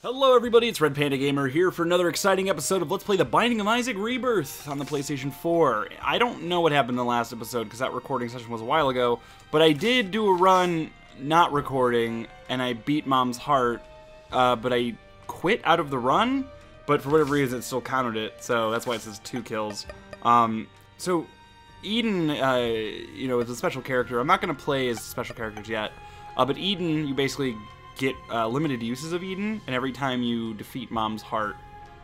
Hello everybody, it's Red Panda Gamer here for another exciting episode of Let's Play The Binding of Isaac Rebirth on the PlayStation 4. I don't know what happened in the last episode because that recording session was a while ago, but I did do a run not recording and I beat Mom's heart, but I quit out of the run, but for whatever reason it still counted it, so that's why it says 2 kills. So Eden, you know, is a special character. I'm not going to play as special characters yet, but Eden, you basically get limited uses of Eden, and every time you defeat Mom's heart,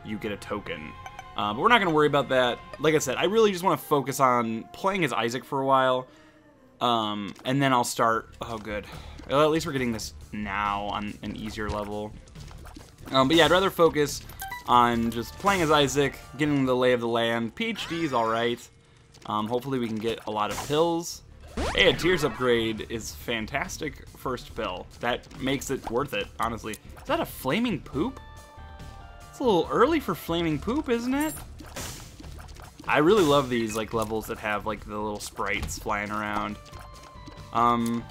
you get a token. But we're not going to worry about that. Like I said, I really just want to focus on playing as Isaac for a while, and then I'll start... Oh, good. Well, at least we're getting this now on an easier level. But yeah, I'd rather focus on just playing as Isaac, getting the lay of the land. PhD is alright. Hopefully we can get a lot of pills. Hey, a Tears upgrade is fantastic first pill. That makes it worth it, honestly. Is that a flaming poop? It's a little early for flaming poop, isn't it? I really love these like levels that have like the little sprites flying around. Alright.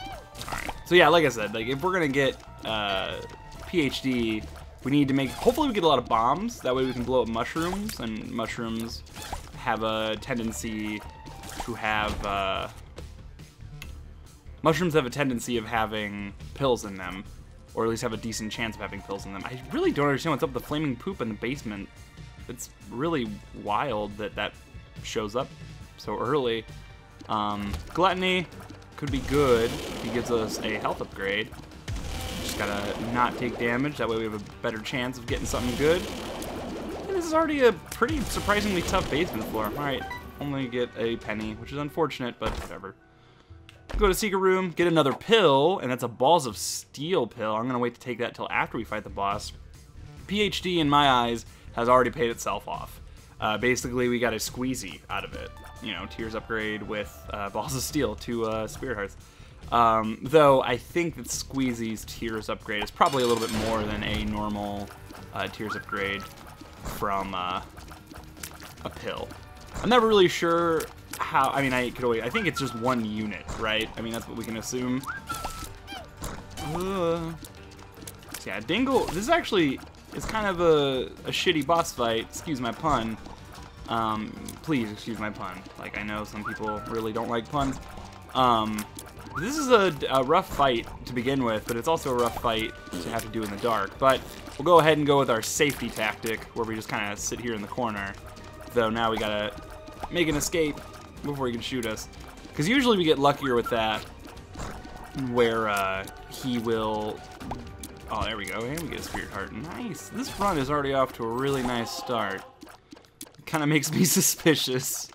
So yeah, like I said, like if we're gonna get PhD, we need to make, hopefully we get a lot of bombs. That way we can blow up mushrooms, and mushrooms have a tendency to have mushrooms have a tendency of having pills in them, or at least have a decent chance of having pills in them. I really don't understand what's up with the flaming poop in the basement. It's really wild that that shows up so early. Gluttony could be good if he gives us a health upgrade. Just gotta not take damage, that way we have a better chance of getting something good. And this is already a pretty surprisingly tough basement floor. Alright, only get a penny, which is unfortunate, but whatever. Go to secret room, get another pill, and that's a balls of steel pill. I'm gonna wait to take that till after we fight the boss. PhD, in my eyes, has already paid itself off. Basically, we got a squeezy out of it. You know, Tears upgrade with balls of steel to Spirit Hearts. Though I think that Squeezy's Tears upgrade is probably a little bit more than a normal Tears upgrade from a pill. I'm never really sure how, I mean, I think it's just 1 unit, right? I mean, that's what we can assume. So yeah, Dingle, this is actually, it's kind of a shitty boss fight, excuse my pun. Please excuse my pun. Like, I know some people really don't like puns. This is a rough fight to begin with, but it's also a rough fight to have to do in the dark. But we'll go ahead and go with our safety tactic, where we just kind of sit here in the corner. Though now we gotta make an escape before he can shoot us. Because usually we get luckier with that, where he will... Oh, there we go. And we get a Spirit Heart. Nice. This run is already off to a really nice start. Kind of makes me suspicious.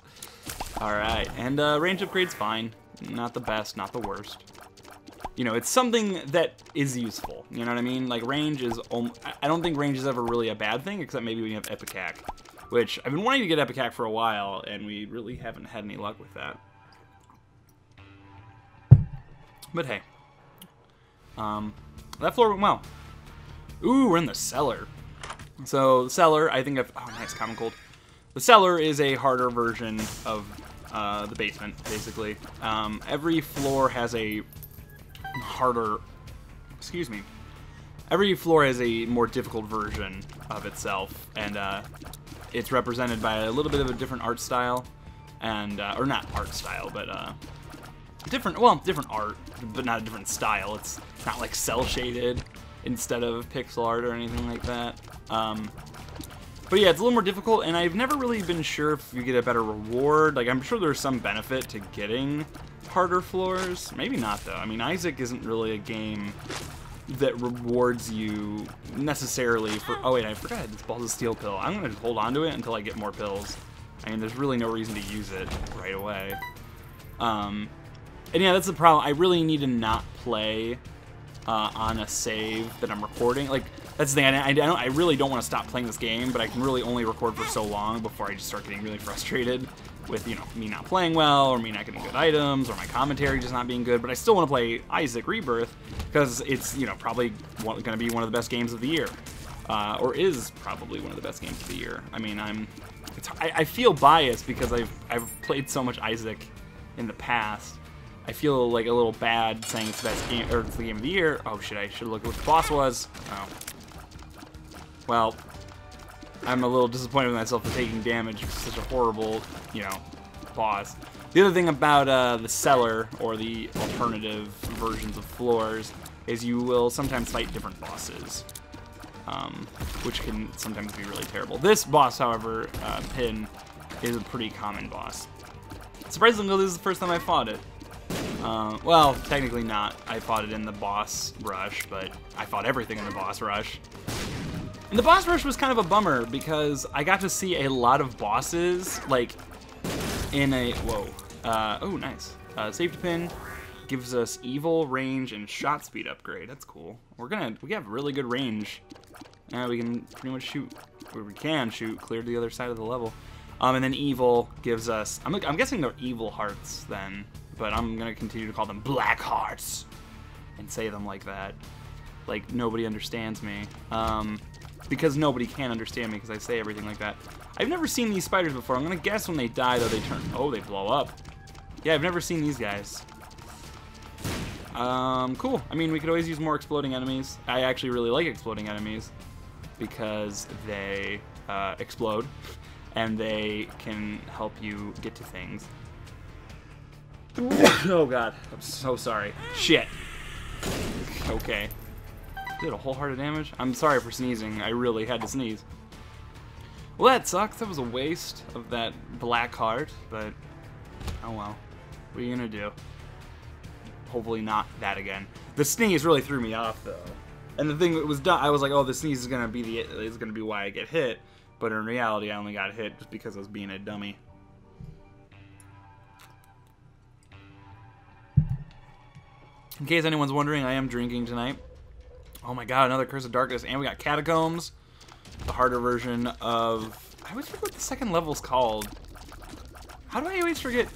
Alright, and range upgrade's fine. Not the best, not the worst. You know, it's something that is useful. You know what I mean? Like, range is... I don't think range is ever really a bad thing, except maybe when you have Epicac. Which, I've been wanting to get Epicac for a while, and we really haven't had any luck with that. But hey. That floor went well. Ooh, we're in the cellar. So, the cellar, I think I've... Oh, nice, common cold. The cellar is a harder version of the basement, basically. Every floor has a harder... Excuse me. Every floor has a more difficult version of itself, and it's represented by a little bit of a different art style, and or not art style, but different art, but not a different style. It's not like cell shaded instead of pixel art or anything like that. But yeah, it's a little more difficult, and I've never really been sure if you get a better reward. Like, I'm sure there's some benefit to getting harder floors. Maybe not, though. I mean, Isaac isn't really a game that rewards you necessarily for... Oh, wait, I forgot I had this balls of steel pill. I'm going to just hold on to it until I get more pills. I mean, there's really no reason to use it right away. And yeah, that's the problem. I really need to not play on a save that I'm recording. Like, that's the thing. I really don't want to stop playing this game, but I can really only record for so long before I just start getting really frustrated with, you know, me not playing well, or me not getting good items, or my commentary just not being good. But I still want to play Isaac Rebirth because it's, you know, probably going to be one of the best games of the year, or is probably one of the best games of the year. I mean, I feel biased because I've played so much Isaac in the past. I feel like a little bad saying it's the best game, or it's the game of the year. Oh shit, I should look at what the boss was. Oh. well, I'm a little disappointed with myself for taking damage for such a horrible, you know, boss. The other thing about the cellar, or the alternative versions of floors, is you will sometimes fight different bosses, which can sometimes be really terrible. This boss, however, Pin, is a pretty common boss. Surprisingly, this is the first time I fought it. Well, technically not. I fought it in the boss rush, but I fought everything in the boss rush. And the boss rush was kind of a bummer because I got to see a lot of bosses, like, in a... Whoa. Oh, nice. Safety pin gives us evil, range, and shot speed upgrade. That's cool. We have really good range. We can pretty much shoot, or we can shoot clear to the other side of the level. And then evil gives us... I'm guessing they're evil hearts then, but I'm going to continue to call them black hearts and say them like that. Like nobody understands me. Because nobody can understand me because I say everything like that. I've never seen these spiders before. I'm going to guess when they die, though, they turn... Oh, they blow up. Yeah, I've never seen these guys. Cool. I mean, we could always use more exploding enemies. I actually really like exploding enemies because they explode and they can help you get to things. Oh, God. I'm so sorry. Shit. Okay. Did a whole heart of damage? I'm sorry for sneezing. I really had to sneeze. Well, that sucks. That was a waste of that black heart, but oh well. What are you gonna do? Hopefully not that again. The sneeze really threw me off, though. And the thing that was done, I was like, oh, the sneeze is gonna be why I get hit. But in reality, I only got hit just because I was being a dummy. In case anyone's wondering, I am drinking tonight. Oh my god, another Curse of Darkness, and we got Catacombs, the harder version of... I always forget what the second level's called. How do I always forget?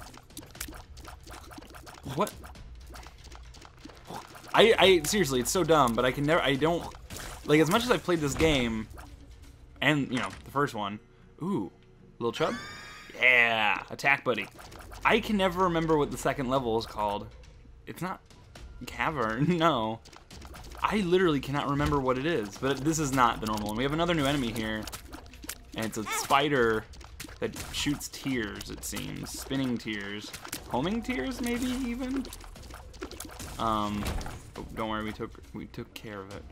What? I seriously, it's so dumb, but I can never... I don't... Like, as much as I've played this game, and, you know, the first one... Ooh, Lil Chub? Yeah, Attack Buddy. I can never remember what the second level is called. It's not... Cavern, no. I literally cannot remember what it is, but this is not the normal one. We have another new enemy here, and it's a spider that shoots tears, it seems. Spinning tears. Homing tears, maybe, even? Oh, don't worry, we took care of it.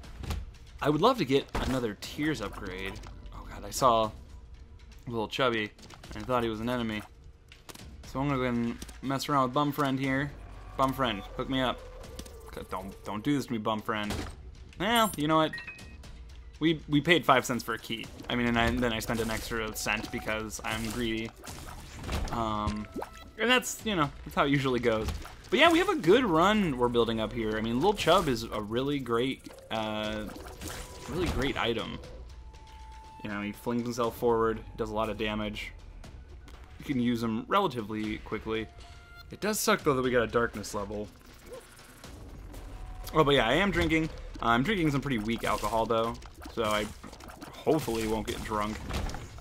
I would love to get another tears upgrade. Oh god, I saw Lil Chubby, and I thought he was an enemy. So I'm gonna go ahead and mess around with Bum Friend here. Bum Friend, hook me up. Don't do this to me, bum friend. Well, you know what? We paid 5 cents for a key. I mean, and then I spent an extra cent because I'm greedy. And that's, you know, that's how it usually goes. But yeah, we have a good run we're building up here. I mean, Lil Chub is a really great item. You know, he flings himself forward, does a lot of damage. You can use him relatively quickly. It does suck, though, that we got a darkness level. Oh, but yeah, I am drinking. I'm drinking some pretty weak alcohol, though, so I hopefully won't get drunk.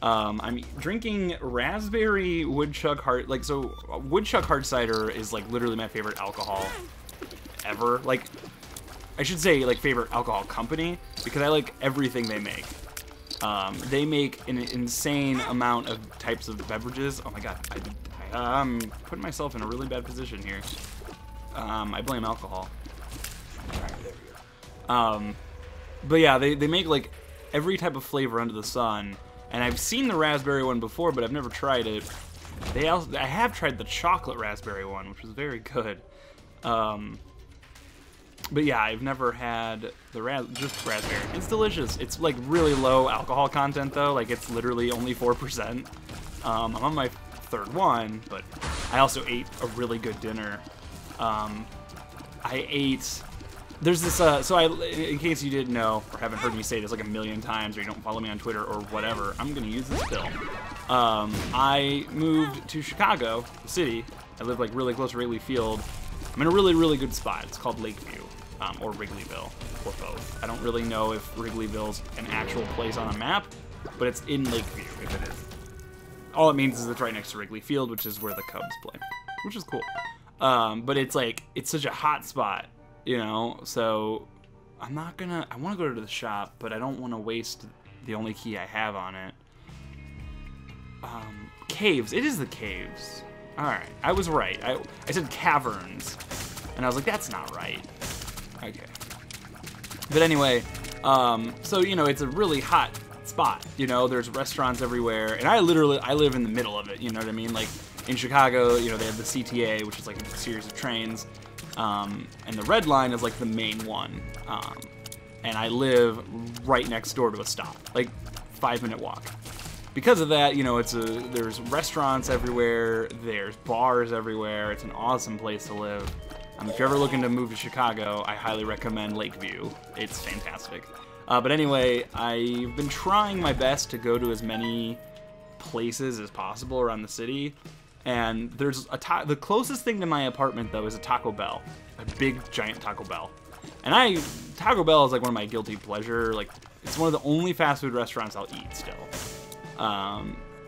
I'm drinking raspberry woodchuck hard, like, so woodchuck hard cider is, like, literally my favorite alcohol ever. Like, I should say, like, favorite alcohol company, because I like everything they make. They make an insane amount of types of beverages. Oh my god, I'm putting myself in a really bad position here. I blame alcohol. Alright, there we go. But yeah, they make like every type of flavor under the sun, and I've seen the raspberry one before, but I've never tried it. I have tried the chocolate raspberry one, which was very good. But yeah, I've never had the just raspberry. It's delicious. It's like really low alcohol content though. Like it's literally only 4%. I'm on my third one, but I also ate a really good dinner. I ate. There's this. In case you didn't know or haven't heard me say this like a million times, or you don't follow me on Twitter or whatever, I'm gonna use this pill. I moved to Chicago, the city. I live like really close to Wrigley Field. I'm in a really, really good spot. It's called Lakeview, or Wrigleyville, or both. I don't really know if Wrigleyville's an actual place on a map, but it's in Lakeview, if it is. All it means is it's right next to Wrigley Field, which is where the Cubs play, which is cool. But it's like, it's such a hot spot, you know, so I want to go to the shop, but I don't want to waste the only key I have on it. Caves. It is the caves. Alright, I was right. I said caverns. And I was like, that's not right. Okay. But anyway, so, you know, it's a really hot spot. You know, there's restaurants everywhere. And I live in the middle of it, you know what I mean? Like, in Chicago, you know, they have the CTA, which is like a series of trains. And the Red Line is like the main one. And I live right next door to a stop. Like, 5-minute walk. Because of that, you know, there's restaurants everywhere, there's bars everywhere, it's an awesome place to live. If you're ever looking to move to Chicago, I highly recommend Lakeview. It's fantastic. But anyway, I've been trying my best to go to as many places as possible around the city, and there's the closest thing to my apartment, though, is a Taco Bell. A big, giant Taco Bell. And Taco Bell is like one of my guilty pleasure, like, it's one of the only fast food restaurants I'll eat still.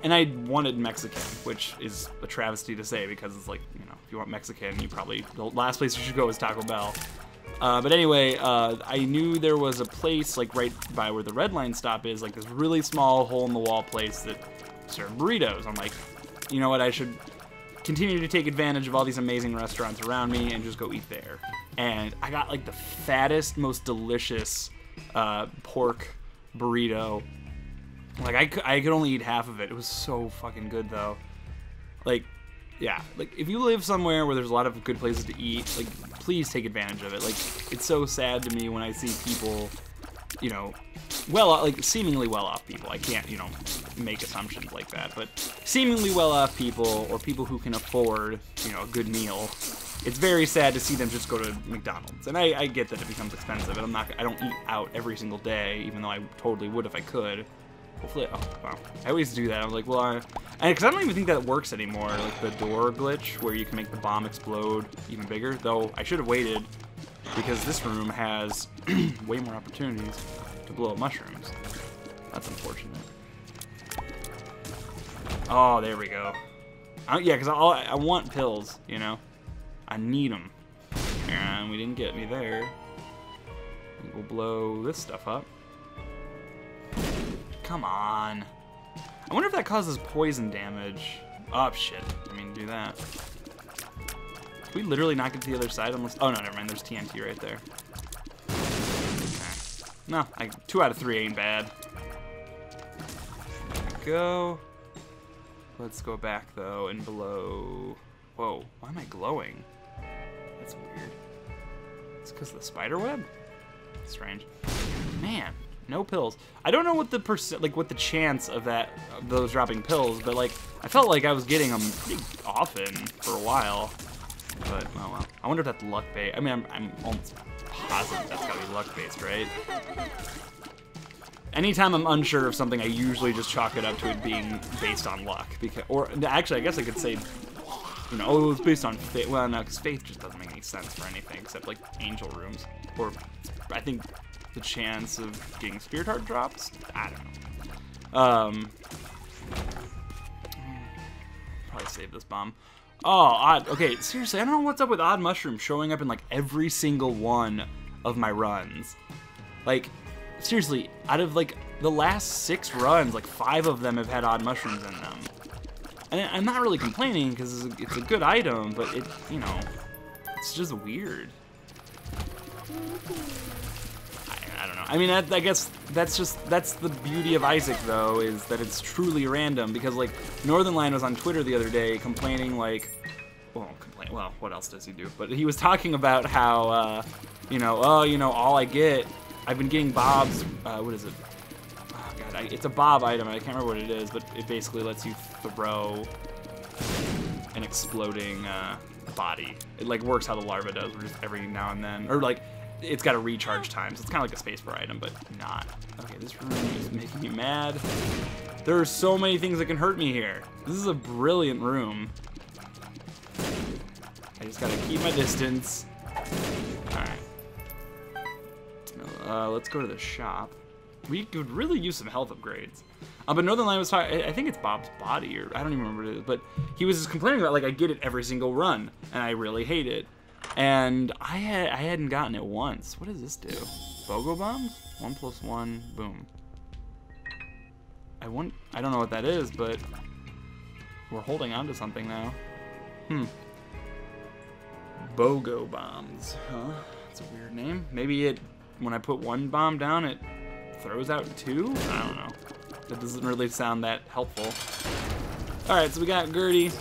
And I wanted Mexican, which is a travesty to say because it's like, you know, if you want Mexican, the last place you should go is Taco Bell. But anyway, I knew there was a place like right by where the Red Line stop is, like this really small hole-in-the-wall place that served burritos. I'm like, you know what, I should continue to take advantage of all these amazing restaurants around me and just go eat there. And I got like the fattest, most delicious pork burrito. Like, I could only eat half of it. It was so fucking good, though. Like, yeah. Like, if you live somewhere where there's a lot of good places to eat, like, please take advantage of it. Like, it's so sad to me when I see people, you know, like, seemingly well-off people. I can't, you know, make assumptions like that. But seemingly well-off people, or people who can afford, you know, a good meal, it's very sad to see them just go to McDonald's. And I get that it becomes expensive, and I don't eat out every single day, even though I totally would if I could. Hopefully, oh, wow. I always do that. I was like, well, because I don't even think that works anymore, like the door glitch, where you can make the bomb explode even bigger, though I should have waited, because this room has way more opportunities to blow up mushrooms. That's unfortunate. Oh, there we go. Yeah, because I want pills, you know? I need them. And we didn't get any there. We'll blow this stuff up. Come on. I wonder if that causes poison damage. Oh, shit. I mean, do that. Can we literally not get to the other side unless... Oh, no, never mind. There's TNT right there. Okay. No, 2 out of 3 ain't bad. There we go. Let's go back, though, and blow... Whoa. Why am I glowing? That's weird. It's because of the spider web? That's strange. Man. No pills. I don't know what the what the chance of those dropping pills, but like I felt like I was getting them pretty often for a while. But oh well. I wonder if that's luck based. I mean, I'm almost positive that's gotta be luck based, right? Anytime I'm unsure of something, I usually just chalk it up to it being based on luck. Or actually, I guess I could say, you know, oh, it was based on faith. Well, no, because faith just doesn't make any sense for anything except like angel rooms, or I think. The chance of getting Spirit Heart drops? I don't know. Probably save this bomb. Oh, odd. Okay, seriously, I don't know what's up with odd mushrooms showing up in like every single one of my runs. Like, seriously, out of like the last 6 runs, like 5 of them have had odd mushrooms in them. And I'm not really complaining because it's a good item, but it, you know, it's just weird. I don't know. I mean, I guess that's the beauty of Isaac, though, is that it's truly random. Because like Northernlion was on Twitter the other day complaining, like, well, what else does he do? But he was talking about how, you know, oh, you know, all I've been getting Bob's, what is it? Oh God, it's a Bob item. I can't remember what it is, but it basically lets you throw an exploding body. It like works how the larva does, just every now and then, or like. It's got a recharge time, so it's kind of like a spacebar item, but not. Okay, this room is making me mad. There are so many things that can hurt me here. This is a brilliant room. I just gotta keep my distance. Alright. Let's go to the shop. We could really use some health upgrades. But Northernlion was talking, I think it's Bob's body, or I don't even remember what it is, but he was just complaining about, like, I get it every single run, and I really hate it. And I hadn't gotten it once. What does this do? BOGO bombs? 1+1, boom. I don't know what that is, but we're holding on to something now. BOGO bombs, huh? That's a weird name. Maybe when I put one bomb down, it throws out 2? I don't know. That doesn't really sound that helpful. Alright, so we got Gertie.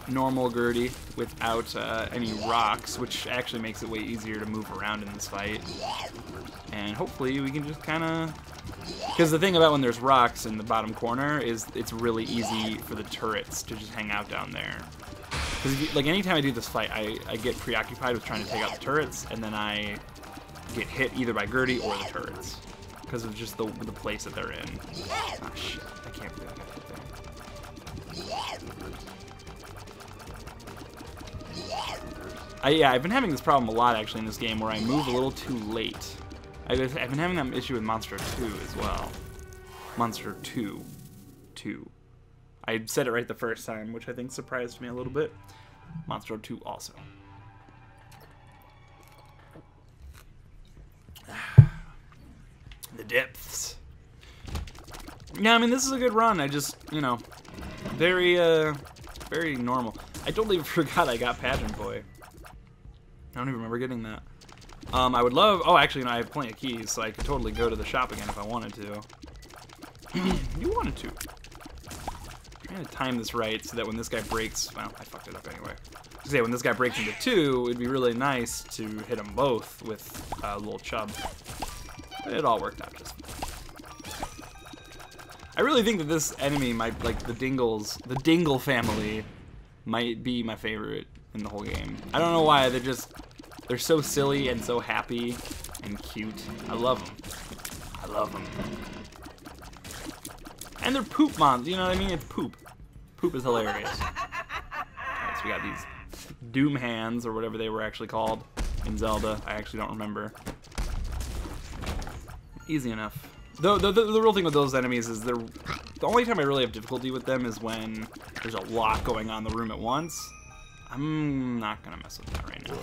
Normal Gertie without any rocks, which actually makes it way easier to move around in this fight. And hopefully we can just kind of... Because the thing about when there's rocks in the bottom corner is it's really easy for the turrets to just hang out down there. Because like anytime I do this fight, I get preoccupied with trying to take out the turrets, and then I get hit either by Gertie or the turrets. Because of just the place that they're in. Ah, shit. I can't believe I got hit there. Yeah, I've been having this problem a lot, actually, in this game, where I move a little too late. I've been having that issue with Monster 2 as well. Monster 2. I said it right the first time, which I think surprised me a little bit. Monster 2 also. The depths. Yeah, I mean, this is a good run. I just, you know, very normal. I totally forgot I got Pageant Boy. I don't even remember getting that. I would love... Oh, actually, no, I have plenty of keys, so I could totally go to the shop again if I wanted to. You wanted to. I'm trying to time this right so that when this guy breaks... Well, I fucked it up anyway. Say, when this guy breaks into 2, it'd be really nice to hit them both with Lil Chub. But it all worked out just fine. I really think that this enemy might, like, the Dingle family might be my favorite in the whole game. I don't know why, they're so silly and so happy and cute. I love them. I love them. And they're poop mons, you know what I mean? It's poop. Poop is hilarious. Alright, so we got these Doom Hands, or whatever they were actually called in Zelda. I actually don't remember. Easy enough. The real thing with those enemies is the only time I really have difficulty with them is when there's a lot going on in the room at once. I'm not gonna mess with that right now.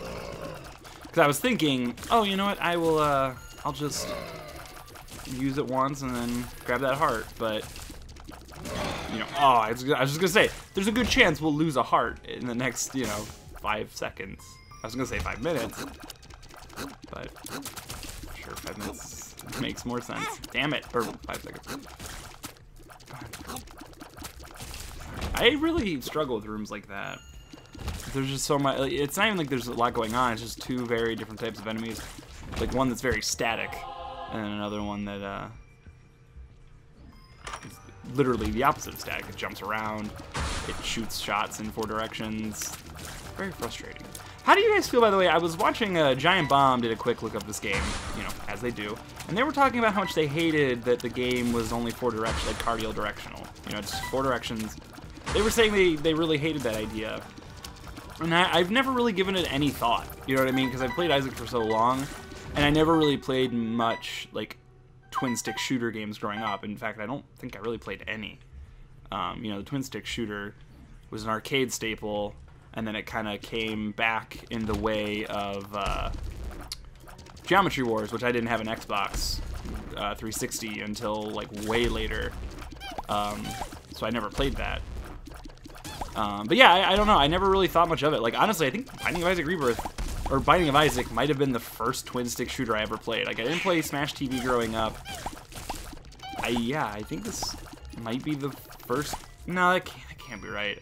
Because I was thinking, oh, you know what? I'll just use it once and then grab that heart. But, you know, oh, I was just gonna say, there's a good chance we'll lose a heart in the next, you know, 5 seconds. I was gonna say 5 minutes, but sure, 5 minutes makes more sense. Damn it, or 5 seconds. I really struggle with rooms like that. There's just so much. It's not even like there's a lot going on. It's just 2 very different types of enemies. Like one that's very static, and then another one that is literally the opposite of static. It jumps around. It shoots shots in 4 directions. Very frustrating. How do you guys feel, by the way? I was watching Giant Bomb did a quick look of this game, you know, as they do, and they were talking about how much they hated that the game was only 4 directions, like cardio directional. You know, it's 4 directions. They were saying they really hated that idea. And I've never really given it any thought, you know what I mean? Because I've played Isaac for so long, and I never really played much, like, twin-stick shooter games growing up. In fact, I don't think I really played any. You know, the twin-stick shooter was an arcade staple, and then it kind of came back in the way of Geometry Wars, which I didn't have an Xbox 360 until, like, way later. So I never played that. But yeah, I don't know. I never really thought much of it. Like, honestly, I think Binding of Isaac Rebirth, or Binding of Isaac, might have been the first twin-stick shooter I ever played. Like, I didn't play Smash TV growing up. Yeah, I think this might be the first... No, that can't be right.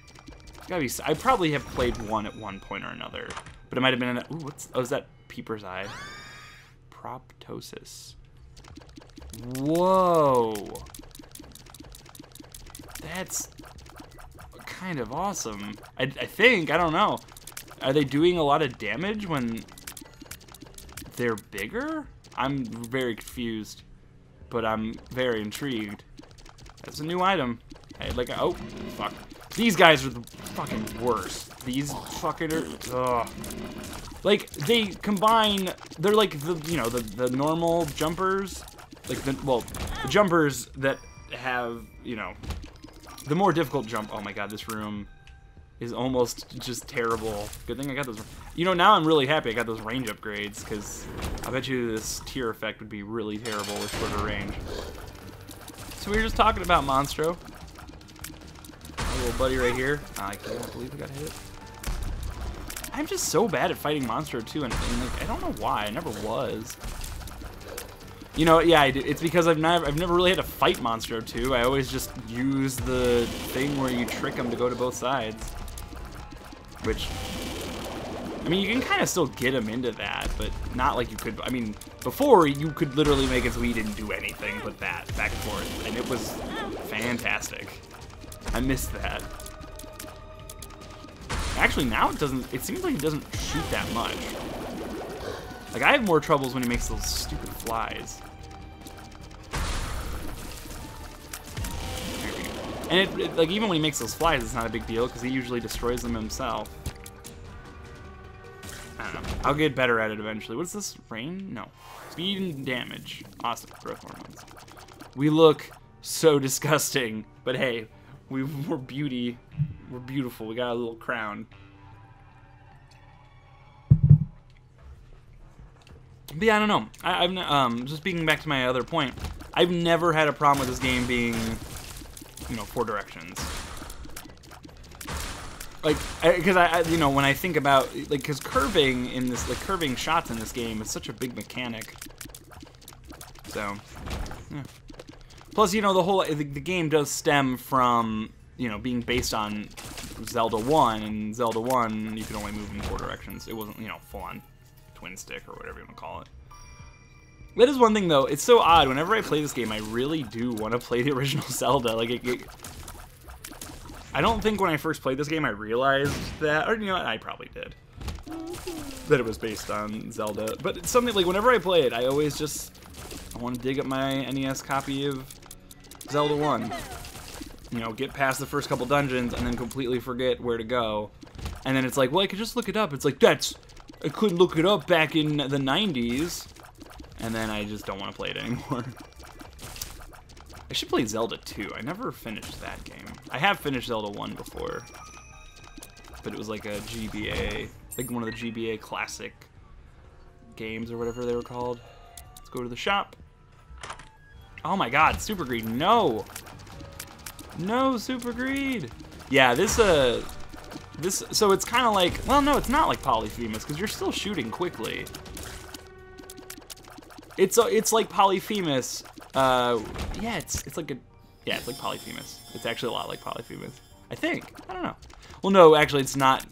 It's gotta be... I probably have played one at one point or another. But it might have been... Ooh, oh, is that Peeper's Eye? Proptosis. Whoa. That's... kind of awesome. I think, I don't know. Are they doing a lot of damage when they're bigger? I'm very confused, but I'm very intrigued. That's a new item. Oh, fuck. These guys are the fucking worst. These fucking ugh. Like, they combine, they're like the, you know, the normal jumpers, like the jumpers that have, you know, the more difficult jump. Oh my god, this room is almost just terrible. Good thing I got those. You know, now I'm really happy I got those range upgrades, because I bet you this tier effect would be really terrible with shorter range. so we were just talking about Monstro. Our little buddy right here. I can't believe we got hit. I'm just so bad at fighting Monstro too, and like, I don't know why. I never was. You know, yeah, it's because I've never really had to fight Monstro 2. I always just use the thing where you trick them to go to both sides. Which, I mean, you can kind of still get them into that, but not like you could. I mean, before you could literally make it so he didn't do anything but that, back and forth, and it was fantastic. I missed that. Actually, now it doesn't. It seems like he doesn't shoot that much. Like, I have more troubles when he makes those stupid flies. And like, even when he makes those flies, it's not a big deal because he usually destroys them himself. I don't know. I'll get better at it eventually. What is this? Rain? No. Speed and damage. Awesome. Growth hormones. We look so disgusting, but hey, we're beauty. We're beautiful. We got a little crown. But yeah, I don't know. I've just speaking back to my other point, I've never had a problem with this game being, you know, 4 directions. Like, because you know, when I think about, like, because curving in this, like, curving shots in this game is such a big mechanic. So, yeah. Plus, you know, the whole, the game does stem from, you know, being based on Zelda 1, and Zelda 1, you could only move in 4 directions. It wasn't, you know, full-on twin stick or whatever you want to call it. That is one thing, though. It's so odd. Whenever I play this game, I really do want to play the original Zelda. Like, I don't think when I first played this game I realized that, or, you know what, I probably did, that it was based on Zelda. But it's something, like, whenever I play it, I always just, I want to dig up my NES copy of Zelda 1. You know, get past the first couple dungeons and then completely forget where to go. And then it's like, well, I could just look it up. It's like, I couldn't look it up back in the 90s. And then I just don't want to play it anymore. I should play Zelda 2. I never finished that game. I have finished Zelda 1 before. But it was like a GBA, like one of the GBA classic games or whatever they were called. Let's go to the shop. Oh my god, Super Greed, no! No, Super Greed! Yeah, so it's kind of like, well, no, it's not like Polyphemus, because you're still shooting quickly. It's like Polyphemus. Yeah, it's like Polyphemus. It's actually a lot like Polyphemus. I think. I don't know. Well, no, actually, it's not.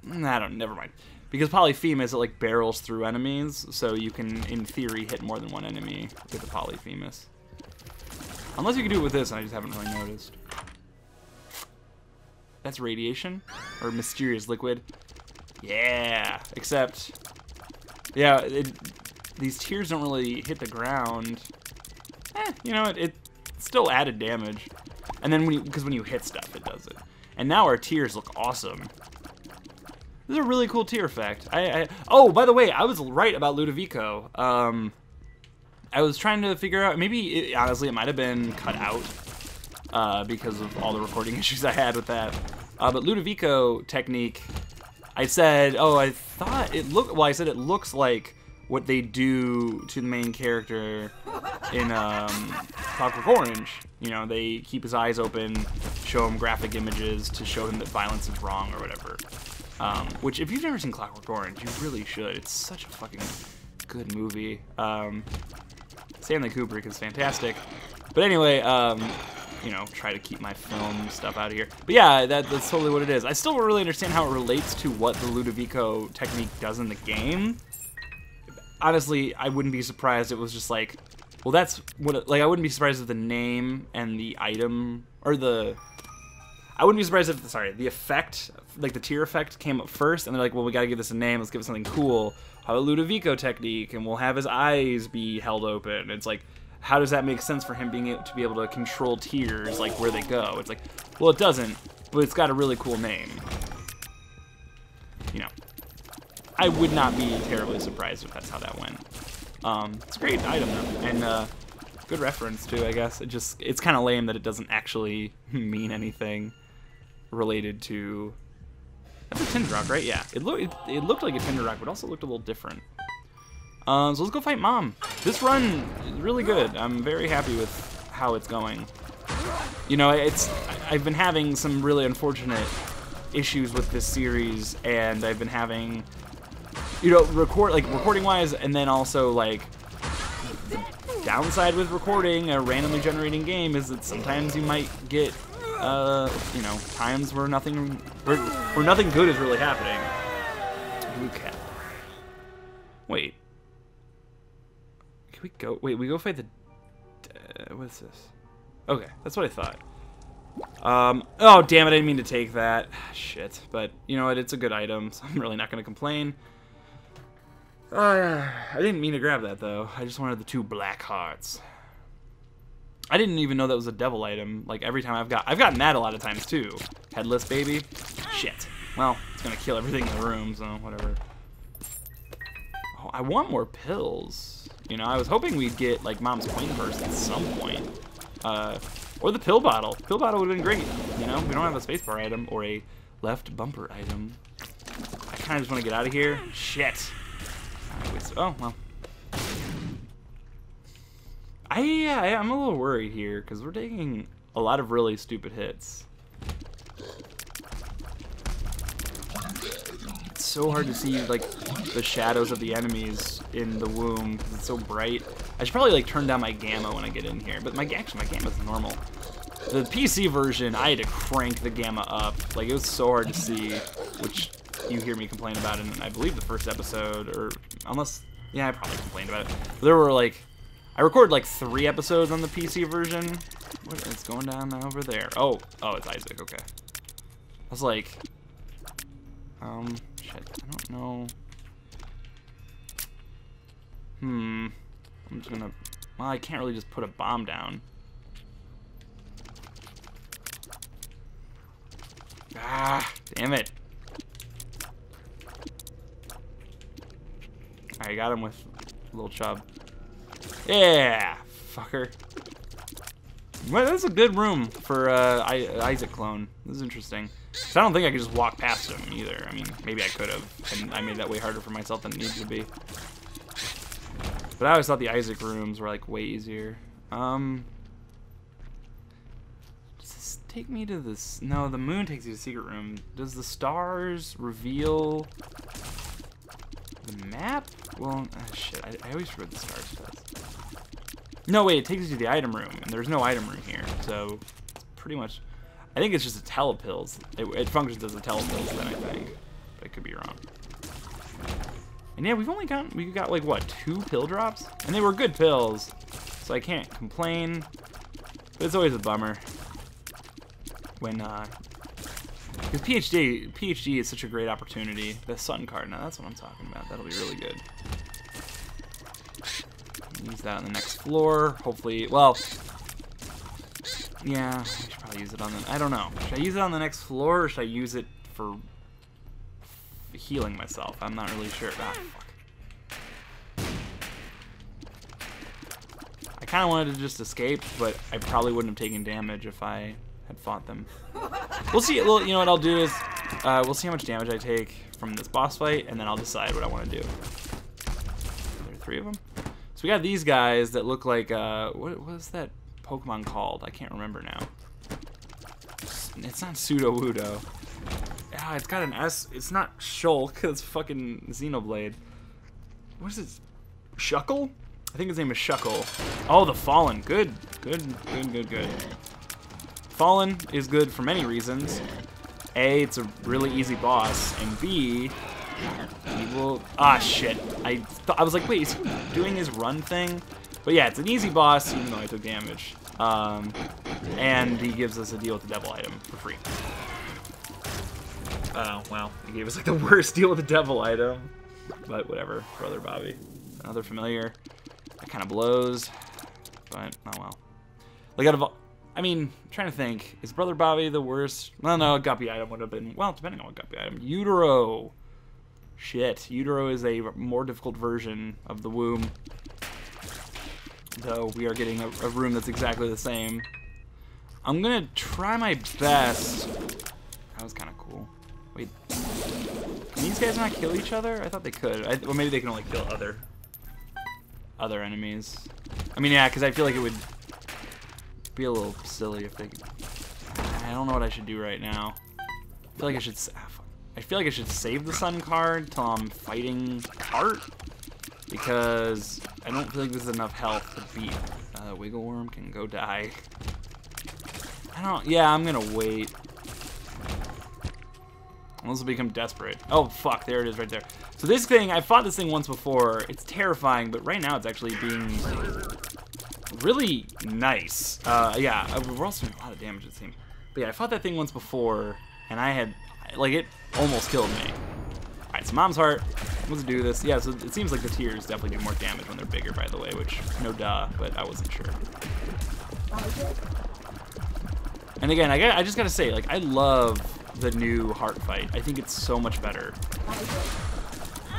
Never mind. Because Polyphemus, it like barrels through enemies, so you can, in theory, hit more than one enemy with a Polyphemus. Unless you can do it with this, and I just haven't really noticed. That's radiation? Or mysterious liquid? Yeah, except, yeah, these tears don't really hit the ground. You know, it still added damage. And then because when you hit stuff, it does it. And now our tears look awesome. This is a really cool tear effect. Oh, by the way, I was right about Ludovico. I was trying to figure out, maybe, honestly, it might have been cut out because of all the recording issues I had with that. But Ludovico technique, I said, oh, I thought it looked, well, I said it looks like what they do to the main character in Clockwork Orange. You know, they keep his eyes open, show him graphic images to show him that violence is wrong or whatever. Which, if you've never seen Clockwork Orange, you really should. It's such a fucking good movie. Stanley Kubrick is fantastic. But anyway, you know, try to keep my film stuff out of here. But yeah, that's totally what it is. I still don't really understand how it relates to what the Ludovico technique does in the game. Honestly, I wouldn't be surprised if it was just like, well, that's what, like, I wouldn't be surprised if the name and the item, or I wouldn't be surprised if, sorry, the effect, like the tear effect came up first, and they're like, well, we gotta give this a name, let's give it something cool. How about Ludovico technique, and we'll have his eyes be held open. It's like, how does that make sense for him being able to be able to control tears, like where they go? It's like, well, it doesn't, but it's got a really cool name. You know, I would not be terribly surprised if that's how that went. It's a great item though, and good reference too, I guess. It's kind of lame that it doesn't actually mean anything related to. That's a Tinder Rock, right? Yeah, it looked like a Tinder Rock, but also looked a little different. So let's go fight Mom. This run is really good. I'm very happy with how it's going. You know, I've been having some really unfortunate issues with this series, and I've been having, you know, recording wise, and then also like the downside with recording a randomly generating game is that sometimes you might get you know, times where nothing good is really happening. Blue cat. Wait. Can we go? Wait, we go fight the. What's this? Okay, that's what I thought. Oh, damn it, I didn't mean to take that. Shit. But, you know what, it's a good item, so I'm really not going to complain. I didn't mean to grab that, though. I just wanted the 2 black hearts. I didn't even know that was a devil item. Like, every time I've gotten that a lot of times, too. Headless baby. Shit. Well, it's going to kill everything in the room, so whatever. Oh, I want more pills. You know, I was hoping we'd get, like, Mom's Coin Purse at some point. Or the pill bottle. Pill bottle would have been great. You know, we don't have a spacebar item or a left bumper item. I kind of just want to get out of here. Shit. Oh, well. I'm a little worried here because we're taking a lot of really stupid hits. It's so hard to see, like, the shadows of the enemies in the womb because it's so bright. I should probably, like, turn down my gamma when I get in here, but actually my gamma's normal. The PC version, I had to crank the gamma up. Like, it was so hard to see, which you hear me complain about in, I believe, the first episode, or unless, yeah, I probably complained about it. But there were, like, I recorded, like, 3 episodes on the PC version. What, it's going down over there. Oh, it's Isaac, okay. I was like, shit, I don't know. I'm just gonna, well, I can't really just put a bomb down. Ah, damn it. I got him with Lil Chub. Yeah, fucker. Well, that's a good room for Isaac clone. This is interesting. So I don't think I could just walk past him either. I mean, maybe I could have, and I made that way harder for myself than it needed to be. But I always thought the Isaac rooms were, like, way easier. Does this take me to this? No, the moon takes you to the secret room. Does the stars reveal the map? Well, shit, I always forget the stars does. No, wait, it takes you to the item room, and there's no item room here, so it's pretty much, I think it's just a telepills. It functions as a telepills then, I think, but I could be wrong. And yeah, we got like, what, 2 pill drops? And they were good pills, so I can't complain, but it's always a bummer when, because PhD is such a great opportunity. The Sun card, now that's what I'm talking about. That'll be really good. Use that on the next floor. Hopefully, well, yeah, I should probably use it on the, I don't know. Should I use it on the next floor, or should I use it for healing myself? I'm not really sure. Ah, fuck. I kind of wanted to just escape, but I probably wouldn't have taken damage if I had fought them. We'll see. Well, you know what I'll do is, we'll see how much damage I take from this boss fight, and then I'll decide what I want to do. There are 3 of them. So we got these guys that look like, what was that Pokemon called? I can't remember now. It's not Sudowoodo. Ah, it's got an S. It's not Shulk. It's fucking Xenoblade. What is it? Shuckle? I think his name is Shuckle. Oh, the Fallen. Good. Good. Fallen is good for many reasons. A, it's a really easy boss, and B, he will. Ah, shit. I was like, wait, is he doing his run thing? But yeah, it's an easy boss, even though I took damage. And he gives us a deal with the devil item for free. Oh, well, he gave us like the worst deal with the devil item. But whatever, Brother Bobby. Another familiar. That kind of blows. But, oh well. Like, out of, I mean, I'm trying to think. Is Brother Bobby the worst? Well, no, a guppy item would have been, well, depending on what guppy item. Utero. Shit, Utero is a more difficult version of the womb. Though we are getting a room that's exactly the same. I'm gonna try my best. That was kind of cool. Wait, can these guys not kill each other? I thought they could. Well, maybe they can only kill other enemies. I mean, yeah, because I feel like it would be a little silly if they... I don't know what I should do right now. I feel like I should save the sun card till I'm fighting Heart, because I don't feel like there's enough health to beat Wiggle Worm. Can go die. Yeah, I'm gonna wait. Unless I become desperate. Oh, fuck, there it is right there. So this thing, I fought this thing once before. It's terrifying, but right now it's actually being really nice. Yeah, we're also doing a lot of damage to this thing. But yeah, I fought that thing once before, and I had, like, it almost killed me. Alright, so Mom's Heart. Let's do this. Yeah, so it seems like the tiers definitely do more damage when they're bigger, by the way, which, no duh, but I wasn't sure. And again, I just gotta say, like, I love the new Heart fight. I think it's so much better.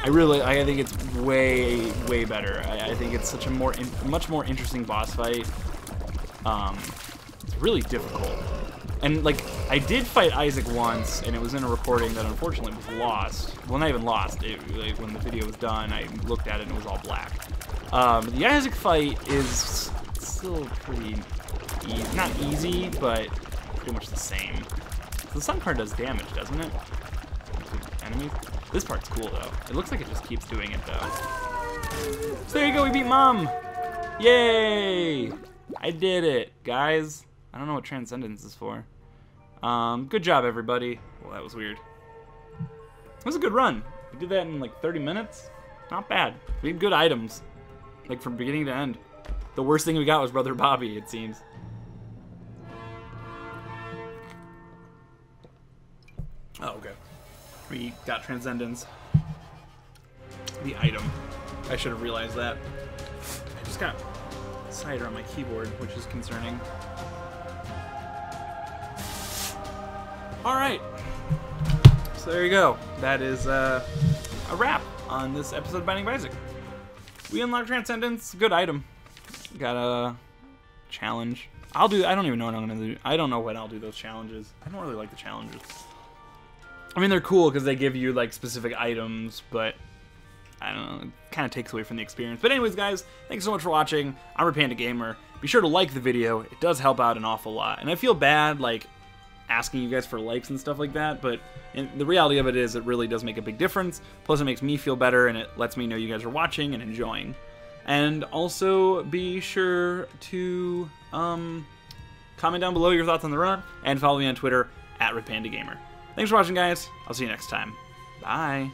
I think it's way, way better. I think it's such a much more interesting boss fight. It's really difficult. And, like, I did fight Isaac once, and it was in a recording that unfortunately was lost. Well, not even lost. Like, when the video was done, I looked at it and it was all black. The Isaac fight is still pretty easy. Not easy, but pretty much the same. The sun card does damage, doesn't it? Enemies? This part's cool, though. It looks like it just keeps doing it, though. So there you go, we beat Mom! Yay! I did it, guys. I don't know what Transcendence is for. Good job, everybody. Well, that was weird. It was a good run. We did that in, like, 30 minutes. Not bad. We had good items. Like, from beginning to end. The worst thing we got was Brother Bobby, it seems. Oh, okay. We got Transcendence. The item. I should have realized that. I just got cider on my keyboard, which is concerning. Alright. So there you go. That is a wrap on this episode of Binding of Isaac. We unlocked Transcendence. Good item. Got a challenge. I don't even know what I'm going to do. I don't know when I'll do those challenges. I don't really like the challenges. I mean, they're cool because they give you, like, specific items, but I don't know, it kind of takes away from the experience. But anyways, guys, thanks so much for watching. I'm Red Panda Gamer. Be sure to like the video. It does help out an awful lot. And I feel bad, like, asking you guys for likes and stuff like that, but the reality of it is it really does make a big difference. Plus, it makes me feel better, and it lets me know you guys are watching and enjoying. And also, be sure to comment down below your thoughts on the run, and follow me on Twitter, @RedPandaGamer. Thanks for watching, guys. I'll see you next time. Bye.